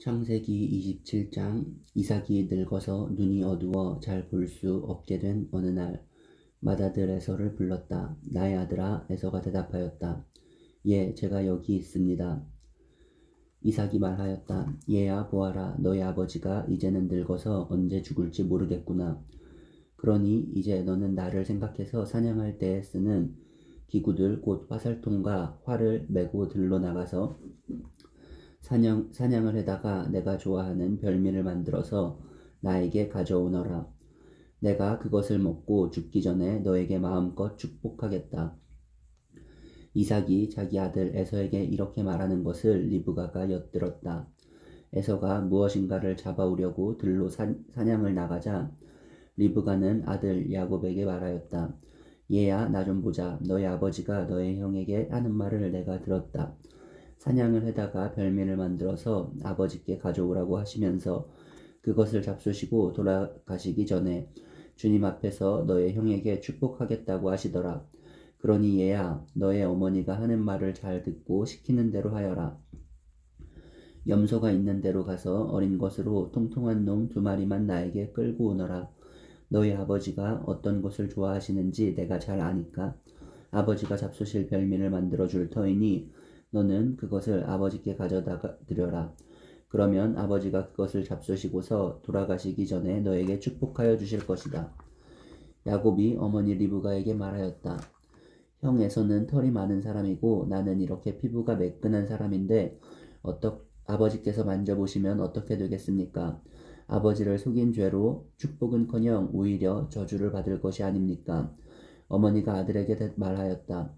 창세기 27장. 이삭이 늙어서 눈이 어두워 잘 볼 수 없게 된 어느 날 맏아들 에서를 불렀다. 나의 아들아. 에서가 대답하였다. 예, 제가 여기 있습니다. 이삭이 말하였다. 얘야, 보아라. 너의 아버지가 이제는 늙어서 언제 죽을지 모르겠구나. 그러니 이제 너는 나를 생각해서 사냥할 때에 쓰는 기구들, 곧 화살통과 활을 메고 들로 나가서 사냥을 해다가 내가 좋아하는 별미를 만들어서 나에게 가져오너라. 내가 그것을 먹고 죽기 전에 너에게 마음껏 축복하겠다. 이삭이 자기 아들 에서에게 이렇게 말하는 것을 리브가가 엿들었다. 에서가 무엇인가를 잡아오려고 들로 사냥을 나가자 리브가는 아들 야곱에게 말하였다. 얘야, 나 좀 보자. 너의 아버지가 너의 형에게 하는 말을 내가 들었다. 사냥을 해다가 별미를 만들어서 아버지께 가져오라고 하시면서 그것을 잡수시고 돌아가시기 전에 주님 앞에서 너의 형에게 축복하겠다고 하시더라. 그러니 얘야, 너의 어머니가 하는 말을 잘 듣고 시키는 대로 하여라. 염소가 있는 데로 가서 어린 것으로 통통한 놈 2마리만 나에게 끌고 오너라. 너희 아버지가 어떤 것을 좋아하시는지 내가 잘 아니까 아버지가 잡수실 별미를 만들어 줄 터이니 너는 그것을 아버지께 가져다 드려라. 그러면 아버지가 그것을 잡수시고서 돌아가시기 전에 너에게 축복하여 주실 것이다. 야곱이 어머니 리브가에게 말하였다. 형 에서는 털이 많은 사람이고 나는 이렇게 피부가 매끈한 사람인데 아버지께서 만져보시면 어떻게 되겠습니까? 아버지를 속인 죄로 축복은커녕 오히려 저주를 받을 것이 아닙니까? 어머니가 아들에게 말하였다.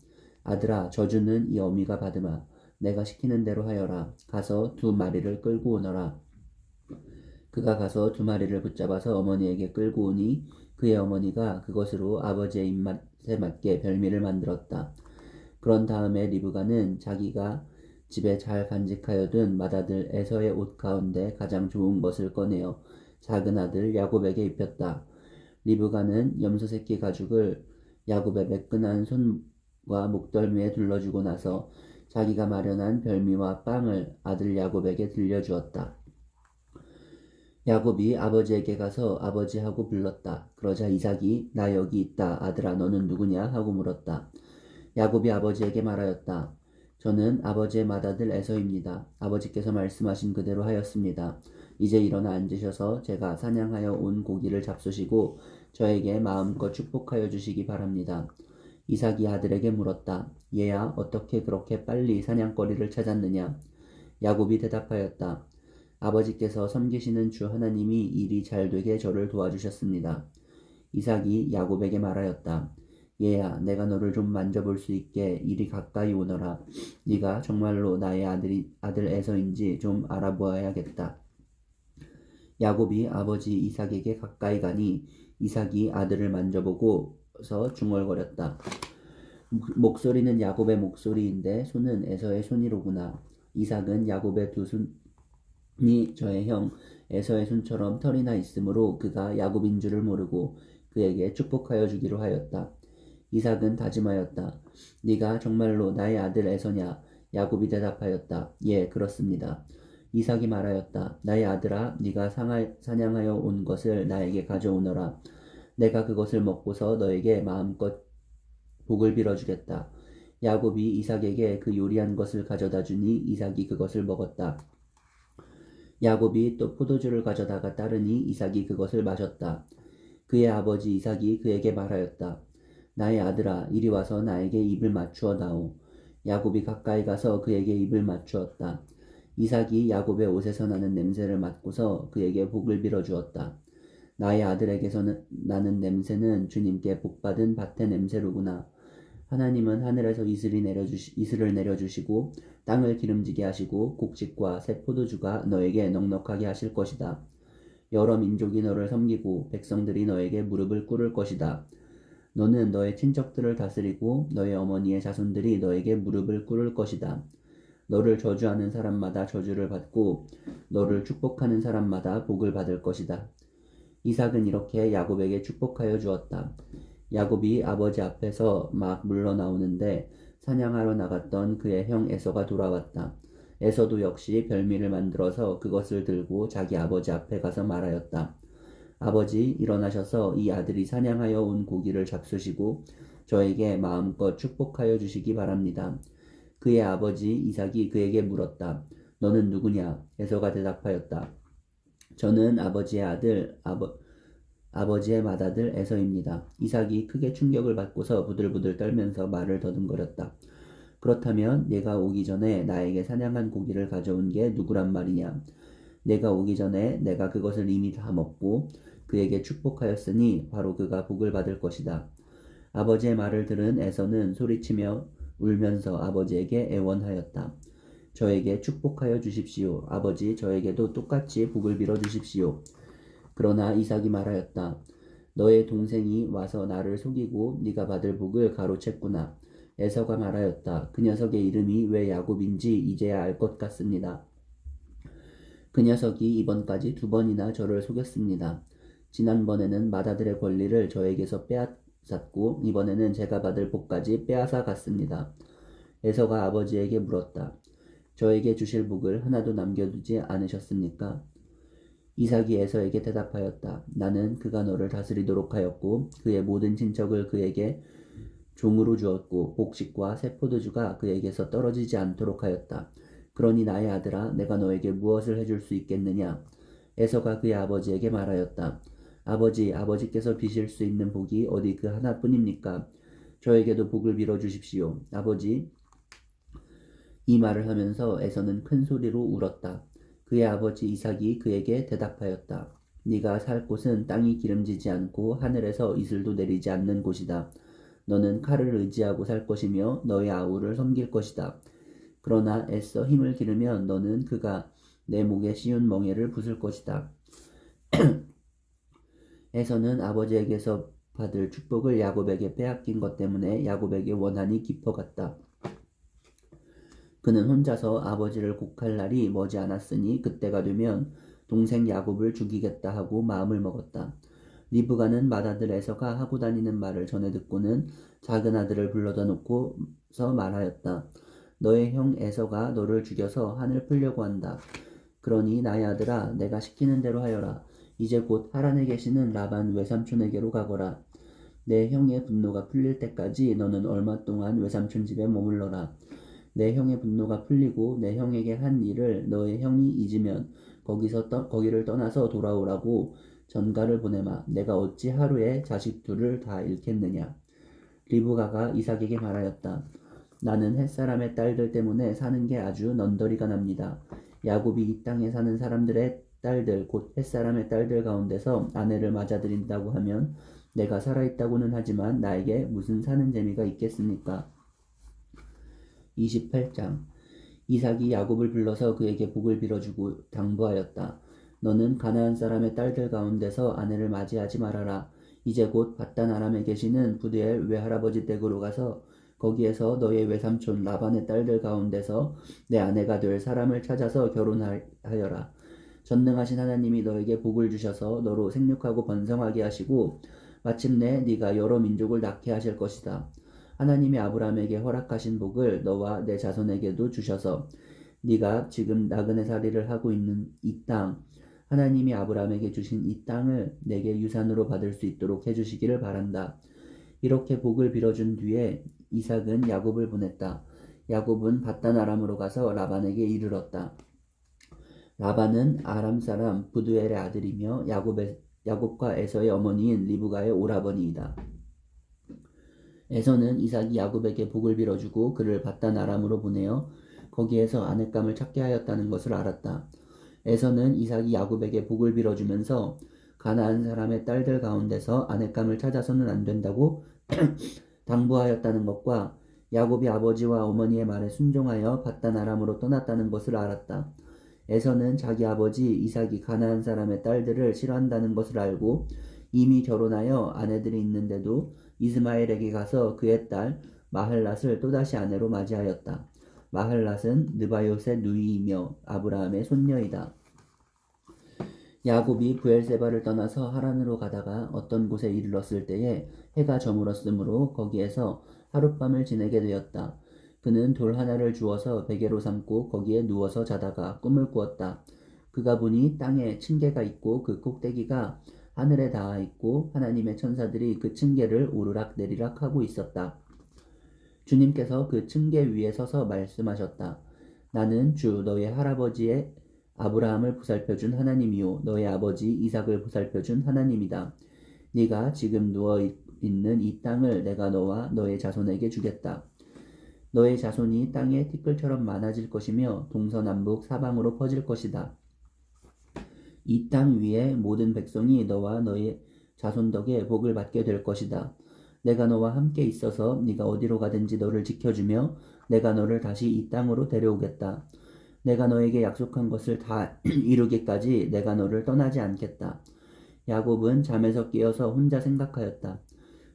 아들아, 저주는 이 어미가 받으마. 내가 시키는 대로 하여라. 가서 2마리를 끌고 오너라. 그가 가서 2마리를 붙잡아서 어머니에게 끌고 오니 그의 어머니가 그것으로 아버지의 입맛에 맞게 별미를 만들었다. 그런 다음에 리브가는 자기가 집에 잘 간직하여 둔 맏아들 에서의 옷 가운데 가장 좋은 것을 꺼내어 작은 아들 야곱에게 입혔다. 리브가는 염소 새끼 가죽을 야곱의 매끈한 손과 목덜미에 둘러주고 나서 자기가 마련한 별미와 빵을 아들 야곱에게 들려주었다. 야곱이 아버지에게 가서 아버지하고 불렀다. 그러자 이삭이 나 여기 있다. 아들아, 너는 누구냐? 하고 물었다. 야곱이 아버지에게 말하였다. 저는 아버지의 맏아들 에서입니다. 아버지께서 말씀하신 그대로 하였습니다. 이제 일어나 앉으셔서 제가 사냥하여 온 고기를 잡수시고 저에게 마음껏 축복하여 주시기 바랍니다. 이삭이 아들에게 물었다. 얘야, 어떻게 그렇게 빨리 사냥거리를 찾았느냐? 야곱이 대답하였다. 아버지께서 섬기시는 주 하나님이 일이 잘 되게 저를 도와주셨습니다. 이삭이 야곱에게 말하였다. 얘야, 내가 너를 좀 만져볼 수 있게 이리 가까이 오너라. 네가 정말로 나의 아들 에서인지 좀 알아보아야겠다. 야곱이 아버지 이삭에게 가까이 가니 이삭이 아들을 만져보고서 중얼거렸다. 목소리는 야곱의 목소리인데 손은 에서의 손이로구나. 이삭은 야곱의 2손이 저의 형 에서의 손처럼 털이 나 있으므로 그가 야곱인 줄을 모르고 그에게 축복하여 주기로 하였다. 이삭은 다짐하였다. 네가 정말로 나의 아들 에서냐? 야곱이 대답하였다. 예, 그렇습니다. 이삭이 말하였다. 나의 아들아, 네가 사냥하여 온 것을 나에게 가져오너라. 내가 그것을 먹고서 너에게 마음껏 복을 빌어주겠다. 야곱이 이삭에게 그 요리한 것을 가져다 주니 이삭이 그것을 먹었다. 야곱이 또 포도주를 가져다가 따르니 이삭이 그것을 마셨다. 그의 아버지 이삭이 그에게 말하였다. 나의 아들아, 이리 와서 나에게 입을 맞추어 다오. 야곱이 가까이 가서 그에게 입을 맞추었다. 이삭이 야곱의 옷에서 나는 냄새를 맡고서 그에게 복을 빌어주었다. 나의 아들에게서 나는 냄새는 주님께 복받은 밭의 냄새로구나. 하나님은 하늘에서 이슬을 내려주시고 땅을 기름지게 하시고 곡식과 새 포도주가 너에게 넉넉하게 하실 것이다. 여러 민족이 너를 섬기고 백성들이 너에게 무릎을 꿇을 것이다. 너는 너의 친척들을 다스리고 너의 어머니의 자손들이 너에게 무릎을 꿇을 것이다. 너를 저주하는 사람마다 저주를 받고 너를 축복하는 사람마다 복을 받을 것이다. 이삭은 이렇게 야곱에게 축복하여 주었다. 야곱이 아버지 앞에서 막 물러나오는데 사냥하러 나갔던 그의 형 에서가 돌아왔다. 에서도 역시 별미를 만들어서 그것을 들고 자기 아버지 앞에 가서 말하였다. 아버지, 일어나셔서 이 아들이 사냥하여 온 고기를 잡수시고 저에게 마음껏 축복하여 주시기 바랍니다. 그의 아버지 이삭이 그에게 물었다. 너는 누구냐? 에서가 대답하였다. 저는 아버지의 맏아들 에서입니다. 이삭이 크게 충격을 받고서 부들부들 떨면서 말을 더듬거렸다. 그렇다면 내가 오기 전에 나에게 사냥한 고기를 가져온 게 누구란 말이냐? 내가 오기 전에 내가 그것을 이미 다 먹고 그에게 축복하였으니 바로 그가 복을 받을 것이다. 아버지의 말을 들은 에서는 소리치며 울면서 아버지에게 애원하였다. 저에게 축복하여 주십시오. 아버지, 저에게도 똑같이 복을 빌어 주십시오. 그러나 이삭이 말하였다. 너의 동생이 와서 나를 속이고 네가 받을 복을 가로챘구나. 에서가 말하였다. 그 녀석의 이름이 왜 야곱인지 이제야 알 것 같습니다. 그 녀석이 이번까지 2번이나 저를 속였습니다. 지난번에는 맏아들의 권리를 저에게서 빼앗았고 이번에는 제가 받을 복까지 빼앗아 갔습니다. 에서가 아버지에게 물었다. 저에게 주실 복을 하나도 남겨두지 않으셨습니까? 이삭이 에서에게 대답하였다. 나는 그가 너를 다스리도록 하였고 그의 모든 친척을 그에게 종으로 주었고 곡식과 새 포도주가 그에게서 떨어지지 않도록 하였다. 그러니 나의 아들아, 내가 너에게 무엇을 해줄 수 있겠느냐? 에서가 그의 아버지에게 말하였다. 아버지, 아버지께서 비실 수 있는 복이 어디 그 하나뿐입니까? 저에게도 복을 빌어 주십시오. 아버지. 이 말을 하면서 에서는 큰 소리로 울었다. 그의 아버지 이삭이 그에게 대답하였다. 네가 살 곳은 땅이 기름지지 않고 하늘에서 이슬도 내리지 않는 곳이다. 너는 칼을 의지하고 살 것이며 너의 아우를 섬길 것이다. 그러나 애써 힘을 기르면 너는 그가 내 목에 씌운 멍에를 부술 것이다. 에서는 아버지에게서 받을 축복을 야곱에게 빼앗긴 것 때문에 야곱에게 원한이 깊어갔다. 그는 혼자서 아버지를 곡할 날이 머지 않았으니 그때가 되면 동생 야곱을 죽이겠다 하고 마음을 먹었다. 리브가는 맏아들 에서가 하고 다니는 말을 전해 듣고는 작은 아들을 불러다 놓고서 말하였다. 너의 형 에서가 너를 죽여서 한을 풀려고 한다. 그러니 나의 아들아, 내가 시키는 대로 하여라. 이제 곧 하란에 계시는 라반 외삼촌에게로 가거라. 내 형의 분노가 풀릴 때까지 너는 얼마 동안 외삼촌 집에 머물러라. 내 형의 분노가 풀리고 내 형에게 한 일을 너의 형이 잊으면 거기를 떠나서 돌아오라고 전가를 보내마. 내가 어찌 하루에 자식 둘을 다 잃겠느냐. 리브가가 이삭에게 말하였다. 나는 햇사람의 딸들 때문에 사는 게 아주 넌더리가 납니다. 야곱이 이 땅에 사는 사람들의 딸들 곧 햇사람의 딸들 가운데서 아내를 맞아들인다고 하면 내가 살아있다고는 하지만 나에게 무슨 사는 재미가 있겠습니까? 28장 이삭이 야곱을 불러서 그에게 복을 빌어주고 당부하였다. 너는 가나안 사람의 딸들 가운데서 아내를 맞이하지 말아라. 이제 곧 밧단 아람에 계시는 부두엘 외할아버지 댁으로 가서 거기에서 너의 외삼촌 라반의 딸들 가운데서 내 아내가 될 사람을 찾아서 결혼하여라. 전능하신 하나님이 너에게 복을 주셔서 너로 생육하고 번성하게 하시고 마침내 네가 여러 민족을 낳게 하실 것이다. 하나님이 아브라함에게 허락하신 복을 너와 내 자손에게도 주셔서 네가 지금 나그네 살이를 하고 있는 이 땅, 하나님이 아브라함에게 주신 이 땅을 내게 유산으로 받을 수 있도록 해주시기를 바란다. 이렇게 복을 빌어준 뒤에 이삭은 야곱을 보냈다. 야곱은 밧단 아람으로 가서 라반에게 이르렀다. 라반은 아람 사람 부두엘의 아들이며 야곱과 에서의 어머니인 리브가의 오라버니이다. 에서는 이삭이 야곱에게 복을 빌어주고 그를 밧단 아람으로 보내어 거기에서 아내감을 찾게 하였다는 것을 알았다. 에서는 이삭이 야곱에게 복을 빌어주면서 가나안 사람의 딸들 가운데서 아내감을 찾아서는 안 된다고 당부하였다는 것과 야곱이 아버지와 어머니의 말에 순종하여 밧단 아람으로 떠났다는 것을 알았다. 에서는 자기 아버지 이삭이 가나안 사람의 딸들을 싫어한다는 것을 알고 이미 결혼하여 아내들이 있는데도 이스마엘에게 가서 그의 딸 마할랏을 또다시 아내로 맞이하였다. 마할랏은 느바요의 누이이며 아브라함의 손녀이다. 야곱이 브엘세바를 떠나서 하란으로 가다가 어떤 곳에 이르렀을 때에 해가 저물었으므로 거기에서 하룻밤을 지내게 되었다. 그는 돌 하나를 주어서 베개로 삼고 거기에 누워서 자다가 꿈을 꾸었다. 그가 보니 땅에 층계가 있고 그 꼭대기가 하늘에 닿아 있고 하나님의 천사들이 그 층계를 오르락 내리락 하고 있었다. 주님께서 그 층계 위에 서서 말씀하셨다. 나는 주 너의 할아버지의 아브라함을 보살펴준 하나님이요 너의 아버지 이삭을 보살펴준 하나님이다. 네가 지금 누워 있는 이 땅을 내가 너와 너의 자손에게 주겠다. 너의 자손이 땅에 티끌처럼 많아질 것이며 동서남북 사방으로 퍼질 것이다. 이 땅 위의 모든 백성이 너와 너의 자손 덕에 복을 받게 될 것이다. 내가 너와 함께 있어서 네가 어디로 가든지 너를 지켜주며 내가 너를 다시 이 땅으로 데려오겠다. 내가 너에게 약속한 것을 다 이루기까지 내가 너를 떠나지 않겠다. 야곱은 잠에서 깨어서 혼자 생각하였다.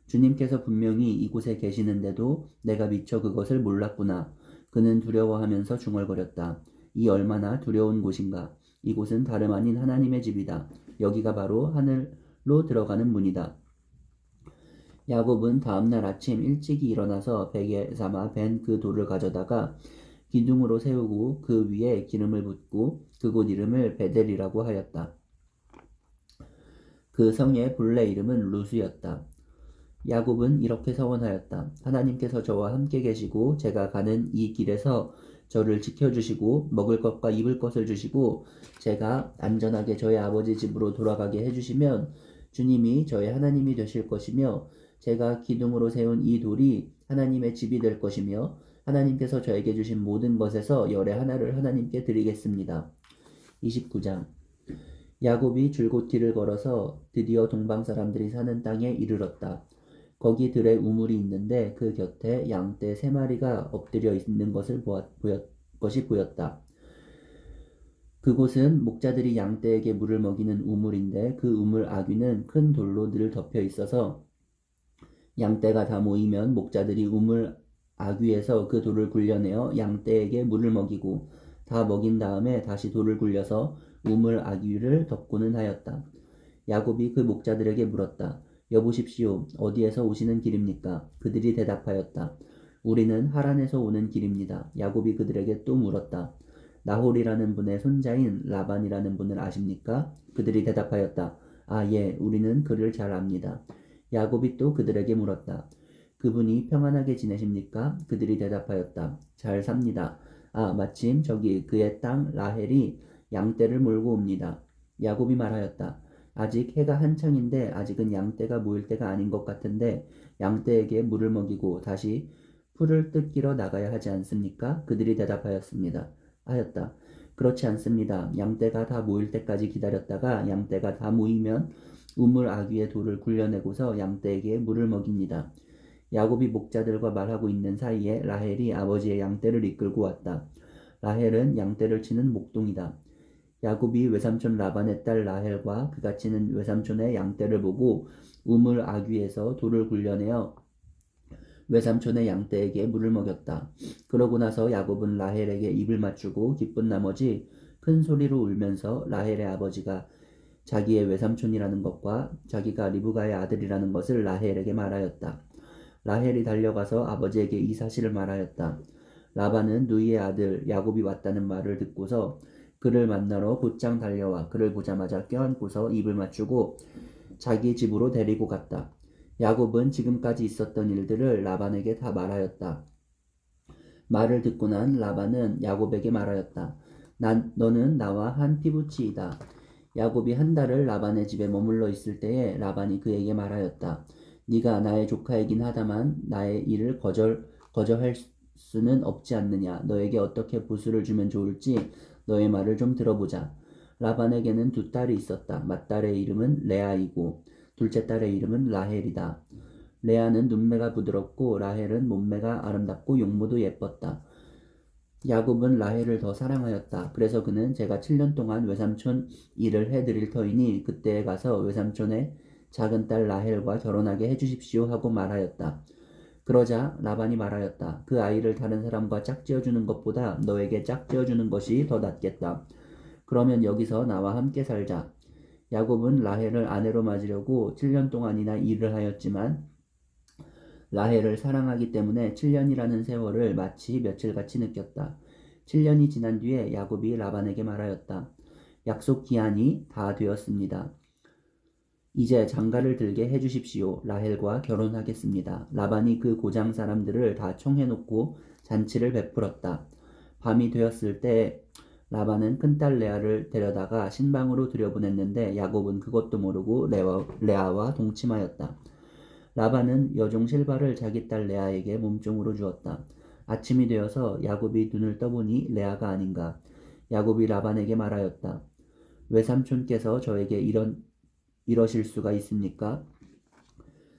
주님께서 분명히 이곳에 계시는데도 내가 미처 그것을 몰랐구나. 그는 두려워하면서 중얼거렸다. 이 얼마나 두려운 곳인가. 이곳은 다름 아닌 하나님의 집이다. 여기가 바로 하늘로 들어가는 문이다. 야곱은 다음날 아침 일찍이 일어나서 베개 삼아 벤 그 돌을 가져다가 기둥으로 세우고 그 위에 기름을 붓고 그곳 이름을 베델이라고 하였다. 그 성의 본래 이름은 루스였다. 야곱은 이렇게 서원하였다. 하나님께서 저와 함께 계시고 제가 가는 이 길에서 저를 지켜주시고 먹을 것과 입을 것을 주시고 제가 안전하게 저의 아버지 집으로 돌아가게 해주시면 주님이 저의 하나님이 되실 것이며 제가 기둥으로 세운 이 돌이 하나님의 집이 될 것이며 하나님께서 저에게 주신 모든 것에서 열의 하나를 하나님께 드리겠습니다. 29장 야곱이 줄곧 길을 걸어서 드디어 동방 사람들이 사는 땅에 이르렀다. 거기 들에 우물이 있는데 그 곁에 양떼 3마리가 엎드려 있는 것이 보였다. 그곳은 목자들이 양떼에게 물을 먹이는 우물인데 그 우물 아귀는 큰 돌로 늘 덮여 있어서 양떼가 다 모이면 목자들이 우물 아귀에서 그 돌을 굴려내어 양떼에게 물을 먹이고 다 먹인 다음에 다시 돌을 굴려서 우물 아귀를 덮고는 하였다. 야곱이 그 목자들에게 물었다. 여보십시오. 어디에서 오시는 길입니까? 그들이 대답하였다. 우리는 하란에서 오는 길입니다. 야곱이 그들에게 또 물었다. 나홀이라는 분의 손자인 라반이라는 분을 아십니까? 그들이 대답하였다. 아, 예, 우리는 그를 잘 압니다. 야곱이 또 그들에게 물었다. 그분이 평안하게 지내십니까? 그들이 대답하였다. 잘 삽니다. 아, 마침 저기 그의 땅 라헬이 양떼를 몰고 옵니다. 야곱이 말하였다. 아직 해가 한창인데 아직은 양떼가 모일 때가 아닌 것 같은데 양떼에게 물을 먹이고 다시 풀을 뜯기러 나가야 하지 않습니까? 그들이 대답하였습니다. 하였다. 그렇지 않습니다. 양떼가 다 모일 때까지 기다렸다가 양떼가 다 모이면 우물 아귀의 돌을 굴려내고서 양떼에게 물을 먹입니다. 야곱이 목자들과 말하고 있는 사이에 라헬이 아버지의 양떼를 이끌고 왔다. 라헬은 양떼를 치는 목동이다. 야곱이 외삼촌 라반의 딸 라헬과 그가 치는 외삼촌의 양떼를 보고 우물 아귀에서 돌을 굴려내어 외삼촌의 양떼에게 물을 먹였다. 그러고 나서 야곱은 라헬에게 입을 맞추고 기쁜 나머지 큰 소리로 울면서 라헬의 아버지가 자기의 외삼촌이라는 것과 자기가 리브가의 아들이라는 것을 라헬에게 말하였다. 라헬이 달려가서 아버지에게 이 사실을 말하였다. 라반은 누이의 아들 야곱이 왔다는 말을 듣고서 그를 만나러 곧장 달려와 그를 보자마자 껴안고서 입을 맞추고 자기 집으로 데리고 갔다. 야곱은 지금까지 있었던 일들을 라반에게 다 말하였다. 말을 듣고 난 라반은 야곱에게 말하였다. 너는 나와 한 피부치이다. 야곱이 한 달을 라반의 집에 머물러 있을 때에 라반이 그에게 말하였다. 네가 나의 조카이긴 하다만 나의 일을 거절할 수는 없지 않느냐. 너에게 어떻게 보수를 주면 좋을지 너의 말을 좀 들어보자. 라반에게는 2딸이 있었다. 맏딸의 이름은 레아이고 둘째 딸의 이름은 라헬이다. 레아는 눈매가 부드럽고 라헬은 몸매가 아름답고 용모도 예뻤다. 야곱은 라헬을 더 사랑하였다. 그래서 그는 제가 7년 동안 외삼촌 일을 해드릴 터이니 그때에 가서 외삼촌의 작은 딸 라헬과 결혼하게 해주십시오 하고 말하였다. 그러자 라반이 말하였다. 그 아이를 다른 사람과 짝지어주는 것보다 너에게 짝지어주는 것이 더 낫겠다. 그러면 여기서 나와 함께 살자. 야곱은 라헬을 아내로 맞으려고 7년 동안이나 일을 하였지만 라헬을 사랑하기 때문에 7년이라는 세월을 마치 며칠같이 느꼈다. 7년이 지난 뒤에 야곱이 라반에게 말하였다. 약속 기한이 다 되었습니다. 이제 장가를 들게 해주십시오. 라헬과 결혼하겠습니다. 라반이 그 고장 사람들을 다 청해놓고 잔치를 베풀었다. 밤이 되었을 때 라반은 큰딸 레아를 데려다가 신방으로 들여보냈는데 야곱은 그것도 모르고 레아와 동침하였다. 라반은 여종 실바를 자기 딸 레아에게 몸종으로 주었다. 아침이 되어서 야곱이 눈을 떠보니 레아가 아닌가. 야곱이 라반에게 말하였다. 외삼촌께서 저에게 이러실 수가 있습니까?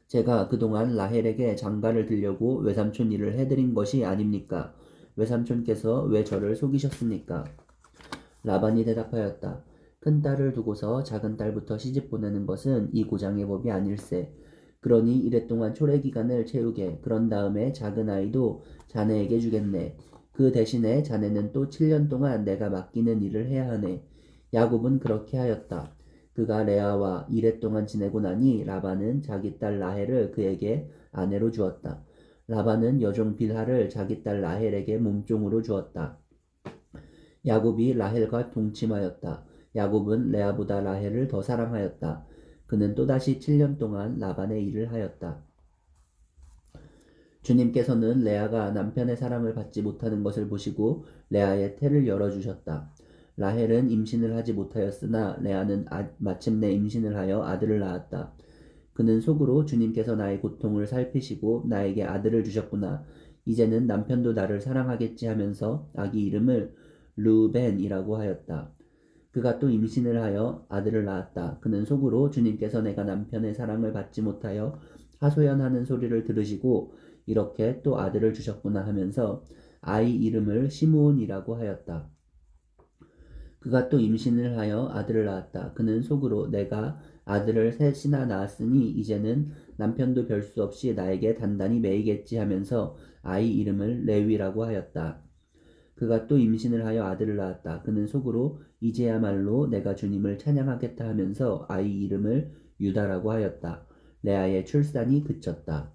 제가 그동안 라헬에게 장가를 들려고 외삼촌 일을 해드린 것이 아닙니까? 외삼촌께서 왜 저를 속이셨습니까? 라반이 대답하였다. 큰 딸을 두고서 작은 딸부터 시집 보내는 것은 이 고장의 법이 아닐세. 그러니 이랫동안 초래 기간을 채우게. 그런 다음에 작은 아이도 자네에게 주겠네. 그 대신에 자네는 또 7년 동안 내가 맡기는 일을 해야 하네. 야곱은 그렇게 하였다. 그가 레아와 이랫동안 지내고 나니 라반은 자기 딸 라헬을 그에게 아내로 주었다. 라반은 여종 빌하를 자기 딸 라헬에게 몸종으로 주었다. 야곱이 라헬과 동침하였다. 야곱은 레아보다 라헬을 더 사랑하였다. 그는 또다시 7년 동안 라반의 일을 하였다. 주님께서는 레아가 남편의 사랑을 받지 못하는 것을 보시고 레아의 태를 열어주셨다. 라헬은 임신을 하지 못하였으나 레아는 마침내 임신을 하여 아들을 낳았다. 그는 속으로 주님께서 나의 고통을 살피시고 나에게 아들을 주셨구나. 이제는 남편도 나를 사랑하겠지 하면서 아기 이름을 르벤이라고 하였다. 그가 또 임신을 하여 아들을 낳았다. 그는 속으로 주님께서 내가 남편의 사랑을 받지 못하여 하소연하는 소리를 들으시고 이렇게 또 아들을 주셨구나 하면서 아이 이름을 시므온이라고 하였다. 그가 또 임신을 하여 아들을 낳았다. 그는 속으로 내가 아들을 셋이나 낳았으니 이제는 남편도 별 수 없이 나에게 단단히 매이겠지 하면서 아이 이름을 레위라고 하였다. 그가 또 임신을 하여 아들을 낳았다. 그는 속으로 이제야말로 내가 주님을 찬양하겠다 하면서 아이 이름을 유다라고 하였다. 레아의 출산이 그쳤다.